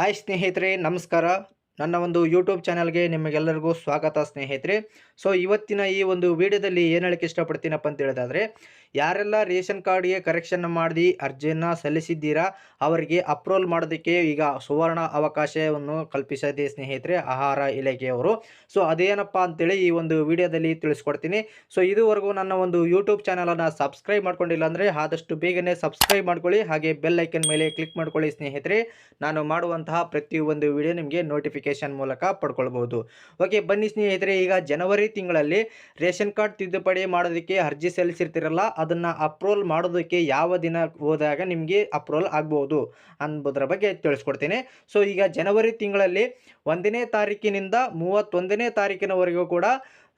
Hi ಸ್ನೇಹಿತರೆ, ನಮಸ್ಕಾರ. ನನ್ನ ಒಂದು ಯೂಟ್ಯೂಬ್ ಚಾನಲ್ಗೆ ನಿಮಗೆಲ್ಲರಿಗೂ ಸ್ವಾಗತ ಸ್ನೇಹಿತರೆ. ಸೊ ಇವತ್ತಿನ ಈ ಒಂದು ವಿಡಿಯೋದಲ್ಲಿ ಏನು ಹೇಳಕ್ಕೆ ಇಷ್ಟಪಡ್ತೀನಪ್ಪ ಅಂತ ಹೇಳಿದಾದರೆ, ಯಾರೆಲ್ಲ ರೇಷನ್ ಕಾರ್ಡ್ಗೆ ಕರೆಕ್ಷನ್ ಮಾಡಿ ಅರ್ಜಿಯನ್ನು ಸಲ್ಲಿಸಿದ್ದೀರಾ ಅವರಿಗೆ ಅಪ್ರೂವಲ್ ಮಾಡೋದಕ್ಕೆ ಈಗ ಸುವರ್ಣ ಅವಕಾಶವನ್ನು ಕಲ್ಪಿಸಿದೆ ಸ್ನೇಹಿತರೆ ಆಹಾರ ಇಲಾಖೆಯವರು. ಸೊ ಅದೇನಪ್ಪ ಅಂತೇಳಿ ಈ ಒಂದು ವಿಡಿಯೋದಲ್ಲಿ ತಿಳಿಸ್ಕೊಡ್ತೀನಿ. ಸೊ ಇದುವರೆಗೂ ನನ್ನ ಒಂದು ಯೂಟ್ಯೂಬ್ ಚಾನಲನ್ನು ಸಬ್ಸ್ಕ್ರೈಬ್ ಮಾಡ್ಕೊಂಡಿಲ್ಲ ಅಂದರೆ ಆದಷ್ಟು ಬೇಗನೆ ಸಬ್ಸ್ಕ್ರೈಬ್ ಮಾಡ್ಕೊಳ್ಳಿ, ಹಾಗೆ ಬೆಲ್ ಐಕನ್ ಮೇಲೆ ಕ್ಲಿಕ್ ಮಾಡ್ಕೊಳ್ಳಿ ಸ್ನೇಹಿತರೆ. ನಾನು ಮಾಡುವಂತಹ ಪ್ರತಿಯೊಂದು ವಿಡಿಯೋ ನಿಮಗೆ ನೋಟಿಫಿಕೇಶನ್ ಮೂಲಕ ಪಡ್ಕೊಳ್ಬಹುದು. ಓಕೆ, ಬನ್ನಿ ಸ್ನೇಹಿತರೆ, ಈಗ ಜನವರಿ ತಿಂಗಳಲ್ಲಿ ರೇಷನ್ ಕಾರ್ಡ್ ತಿದ್ದುಪಡಿ ಮಾಡೋದಕ್ಕೆ ಅರ್ಜಿ ಸಲ್ಲಿಸಿರ್ತೀರಲ್ಲ, ಅದನ್ನು ಅಪ್ರೂವಲ್ ಮಾಡೋದಕ್ಕೆ ಯಾವ ದಿನ ಹೋದಾಗ ನಿಮಗೆ ಅಪ್ರೂವಲ್ ಆಗ್ಬೋದು ಅನ್ನೋದ್ರ ಬಗ್ಗೆ ತಿಳಿಸ್ಕೊಡ್ತೀನಿ. ಸೊ ಈಗ ಜನವರಿ ತಿಂಗಳಲ್ಲಿ 1ನೇ ತಾರೀಕಿನಿಂದ 31ನೇ ತಾರೀಕಿನವರೆಗೂ ಕೂಡ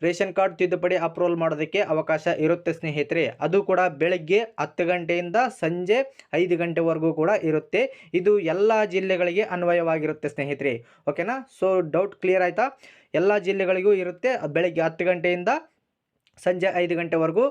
ರೇಷನ್ ಕಾರ್ಡ್ ತಿದ್ದುಪಡಿ ಅಪ್ರೂವಲ್ ಮಾಡೋದಕ್ಕೆ ಅವಕಾಶ ಇರುತ್ತೆ ಸ್ನೇಹಿತರೆ. ಅದು ಕೂಡ ಬೆಳಗ್ಗೆ 10 ಗಂಟೆಯಿಂದ ಸಂಜೆ 5 ಗಂಟೆವರೆಗೂ ಕೂಡ ಇರುತ್ತೆ. ಇದು ಎಲ್ಲ ಜಿಲ್ಲೆಗಳಿಗೆ ಅನ್ವಯವಾಗಿರುತ್ತೆ ಸ್ನೇಹಿತರೆ. ಓಕೆನಾ? ಸೊ ಡೌಟ್ ಕ್ಲಿಯರ್ ಆಯಿತಾ? ಎಲ್ಲ ಜಿಲ್ಲೆಗಳಿಗೂ ಇರುತ್ತೆ. ಬೆಳಗ್ಗೆ 10 ಗಂಟೆಯಿಂದ ಸಂಜೆ 5 ಗಂಟೆವರೆಗೂ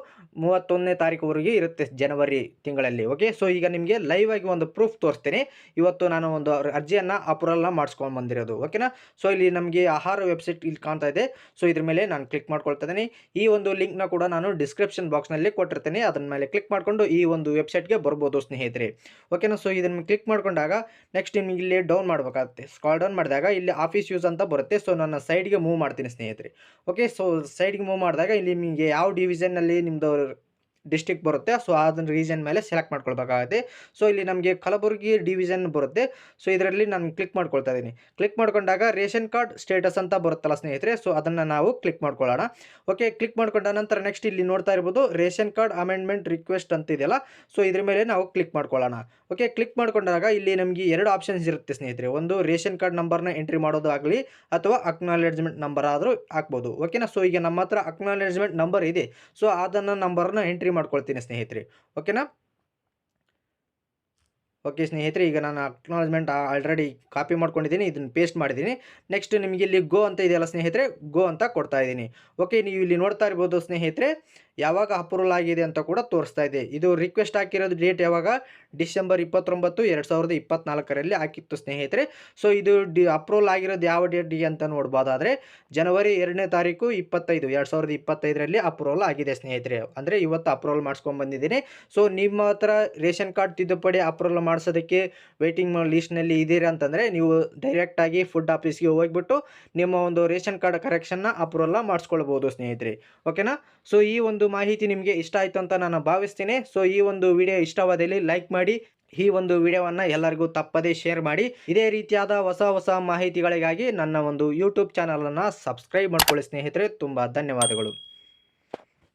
31ನೇ ತಾರೀಕುವರೆಗೆ ಇರುತ್ತೆ ಜನವರಿ ತಿಂಗಳಲ್ಲಿ. ಓಕೆ, ಸೊ ಈಗ ನಿಮಗೆ ಲೈವ್ ಆಗಿ ಒಂದು ಪ್ರೂಫ್ ತೋರಿಸ್ತೀನಿ. ಇವತ್ತು ನಾನು ಒಂದು ಅರ್ಜಿಯನ್ನು ಅಪ್ರೂವಲ್ನ ಮಾಡಿಸ್ಕೊಂಡು ಬಂದಿರೋದು. ಓಕೆನಾ? ಸೊ ಇಲ್ಲಿ ನಮಗೆ ಆಹಾರ ವೆಬ್ಸೈಟ್ ಇಲ್ಲಿ ಕಾಣ್ತಾ ಇದೆ. ಸೊ ಇದ್ರ ಮೇಲೆ ನಾನು ಕ್ಲಿಕ್ ಮಾಡ್ಕೊಳ್ತಾ ಇದ್ದೀನಿ. ಈ ಒಂದು ಲಿಂಕ್ನ ಕೂಡ ನಾನು ಡಿಸ್ಕ್ರಿಪ್ಷನ್ ಬಾಕ್ಸ್ನಲ್ಲಿ ಕೊಟ್ಟಿರ್ತೀನಿ. ಅದನ್ನ ಮೇಲೆ ಕ್ಲಿಕ್ ಮಾಡಿಕೊಂಡು ಈ ಒಂದು ವೆಬ್ಸೈಟ್ಗೆ ಬರ್ಬೋದು ಸ್ನೇಹಿತರೆ. ಓಕೆನಾ? ಸೊ ಇದನ್ನು ಕ್ಲಿಕ್ ಮಾಡ್ಕೊಂಡಾಗ ನೆಕ್ಸ್ಟ್ ನಿಮಗೆ ಇಲ್ಲಿ ಡೌನ್ ಮಾಡಬೇಕಾಗುತ್ತೆ. ಸ್ಕ್ರಾಲ್ ಡೌನ್ ಮಾಡಿದಾಗ ಇಲ್ಲಿ ಆಫೀಸ್ ಯೂಸ್ ಅಂತ ಬರುತ್ತೆ. ಸೊ ನನ್ನ ಸೈಡ್ಗೆ ಮೂವ್ ಮಾಡ್ತೀನಿ ಸ್ನೇಹಿತರೆ. ಓಕೆ, ಸೊ ಸೈಡ್ಗೆ ಮೂವ್ ಮಾಡಿದಾಗ ಇಲ್ಲಿ ನಿಮಗೆ ಯಾವ ಡಿವಿಷನ್ನಲ್ಲಿ ನಿಮ್ಮದು ಡಿಸ್ಟ್ರಿಕ್ಟ್ ಬರುತ್ತೆ, ಸೊ ಅದನ್ನ ರೀಜನ್ ಮೇಲೆ ಸೆಲೆಕ್ಟ್ ಮಾಡ್ಕೊಳ್ಬೇಕಾಗುತ್ತೆ. ಸೊ ಇಲ್ಲಿ ನಮಗೆ ಕಲಬುರಗಿ ಡಿವಿಷನ್ ಬರುತ್ತೆ. ಸೊ ಇದರಲ್ಲಿ ನಾನು ಕ್ಲಿಕ್ ಮಾಡ್ಕೊಳ್ತಾ ಇದ್ದೀನಿ. ಕ್ಲಿಕ್ ಮಾಡ್ಕೊಂಡಾಗ ರೇಷನ್ ಕಾರ್ಡ್ ಸ್ಟೇಟಸ್ ಅಂತ ಬರುತ್ತಲ್ಲ ಸ್ನೇಹಿತರೆ, ಸೊ ಅದನ್ನು ನಾವು ಕ್ಲಿಕ್ ಮಾಡ್ಕೊಳ್ಳೋಣ. ಓಕೆ, ಕ್ಲಿಕ್ ಮಾಡ್ಕೊಂಡ ನಂತರ ನೆಕ್ಸ್ಟ್ ಇಲ್ಲಿ ನೋಡ್ತಾ ಇರ್ಬೋದು ರೇಷನ್ ಕಾರ್ಡ್ ಅಮೆಂಡ್ಮೆಂಟ್ ರಿಕ್ವೆಸ್ಟ್ ಅಂತ ಇದೆಯಲ್ಲ, ಸೊ ಇದ್ರ ಮೇಲೆ ನಾವು ಕ್ಲಿಕ್ ಮಾಡ್ಕೊಳ್ಳೋಣ. ಓಕೆ, ಕ್ಲಿಕ್ ಮಾಡ್ಕೊಂಡಾಗ ಇಲ್ಲಿ ನಮಗೆ 2 ಆಪ್ಷನ್ಸ್ ಇರುತ್ತೆ ಸ್ನೇಹಿತರೆ. ಒಂದು ರೇಷನ್ ಕಾರ್ಡ್ ನಂಬರ್ನ ಎಂಟ್ರಿ ಮಾಡೋದು ಆಗಲಿ ಅಥವಾ ಅಕ್ನಾಲೆಜ್ಮೆಂಟ್ ನಂಬರ್ ಆದರೂ ಹಾಕ್ಬೋದು. ಓಕೆನಾ? ಸೊ ಈಗ ನಮ್ಮ ಹತ್ರ ಅಕ್ನಾಲೆಜ್ಮೆಂಟ್ ನಂಬರ್ ಇದೆ. ಸೊ ಅದನ್ನು ನಂಬರ್ನ ಎಂಟ್ರಿ ಮಾಡ್ಕೊಳ್ತೀನಿ ಸ್ನೇಹಿತರೆ. ಓಕೆನಾ? ಓಕೆ ಸ್ನೇಹಿತರೆ, ಈಗ ನಾನು ಅಕ್ನಾಲಜ್ಮೆಂಟ್ ಆಲ್ರೆಡಿ ಕಾಪಿ ಮಾಡ್ಕೊಂಡಿದ್ದೀನಿ, ಇದನ್ನು ಪೇಸ್ಟ್ ಮಾಡಿದ್ದೀನಿ. ನೆಕ್ಸ್ಟ್ ನಿಮಗೆ ಇಲ್ಲಿ ಗೋ ಅಂತ ಇದೆಯಲ್ಲ ಸ್ನೇಹಿತರೆ, ಗೋ ಅಂತ ಕೊಡ್ತಾ ಇದ್ದೀನಿ. ಓಕೆ, ನೀವು ಇಲ್ಲಿ ನೋಡ್ತಾ ಇರ್ಬೋದು ಸ್ನೇಹಿತರೆ, ಯಾವಾಗ ಅಪ್ರೂವಲ್ ಆಗಿದೆ ಅಂತ ಕೂಡ ತೋರಿಸ್ತಾ ಇದೆ. ಇದು ರಿಕ್ವೆಸ್ಟ್ ಹಾಕಿರೋದು ಡೇಟ್ ಯಾವಾಗ? ಡಿಸೆಂಬರ್ 29, 2024ರಲ್ಲಿ ಹಾಕಿತ್ತು ಸ್ನೇಹಿತರೆ. ಸೊ ಇದು ಅಪ್ರೂವಲ್ ಆಗಿರೋದು ಯಾವ ಡೇಟ್ಗೆ ಅಂತ ನೋಡ್ಬೋದಾದರೆ ಜನವರಿ 2ನೇ ತಾರೀಕು 25, 2025ರಲ್ಲಿ ಅಪ್ರೂವಲ್ ಆಗಿದೆ ಸ್ನೇಹಿತರೆ. ಅಂದರೆ ಇವತ್ತು ಅಪ್ರೂವಲ್ ಮಾಡಿಸ್ಕೊಂಡು ಬಂದಿದ್ದೀನಿ. ಸೊ ನಿಮ್ಮ ಹತ್ರ ರೇಷನ್ ಕಾರ್ಡ್ ತಿದ್ದುಪಡಿ ಅಪ್ರೂವಲ್ ಮಾಡಿಸೋದಕ್ಕೆ ವೇಟಿಂಗ್ ಲಿಸ್ಟ್ನಲ್ಲಿ ಇದ್ದೀರಾ ಅಂತಂದರೆ ನೀವು ಡೈರೆಕ್ಟಾಗಿ ಫುಡ್ ಆಫೀಸ್ಗೆ ಹೋಗಿಬಿಟ್ಟು ನಿಮ್ಮ ಒಂದು ರೇಷನ್ ಕಾರ್ಡ್ ಕರೆಕ್ಷನ್ನ ಅಪ್ರೂವಲ್ನ ಮಾಡಿಸ್ಕೊಳ್ಬೋದು ಸ್ನೇಹಿತರೆ. ಓಕೆನಾ? ಸೊ ಈ ಒಂದು ಮಾಹಿತಿ ನಿಮಗೆ ಇಷ್ಟ ಆಯಿತು ಅಂತ ನಾನು ಭಾವಿಸ್ತೀನಿ. ಸೊ ಈ ಒಂದು ವಿಡಿಯೋ ಇಷ್ಟವಾದಲ್ಲಿ ಲೈಕ್ ಮಾಡಿ, ಈ ಒಂದು ವಿಡಿಯೋವನ್ನು ಎಲ್ಲರಿಗೂ ತಪ್ಪದೇ ಶೇರ್ ಮಾಡಿ. ಇದೇ ರೀತಿಯಾದ ಹೊಸ ಮಾಹಿತಿಗಳಿಗಾಗಿ ನನ್ನ ಒಂದು ಯೂಟ್ಯೂಬ್ ಚಾನಲನ್ನು ಸಬ್ಸ್ಕ್ರೈಬ್ ಮಾಡ್ಕೊಳ್ಳಿ ಸ್ನೇಹಿತರೆ. ತುಂಬ ಧನ್ಯವಾದಗಳು.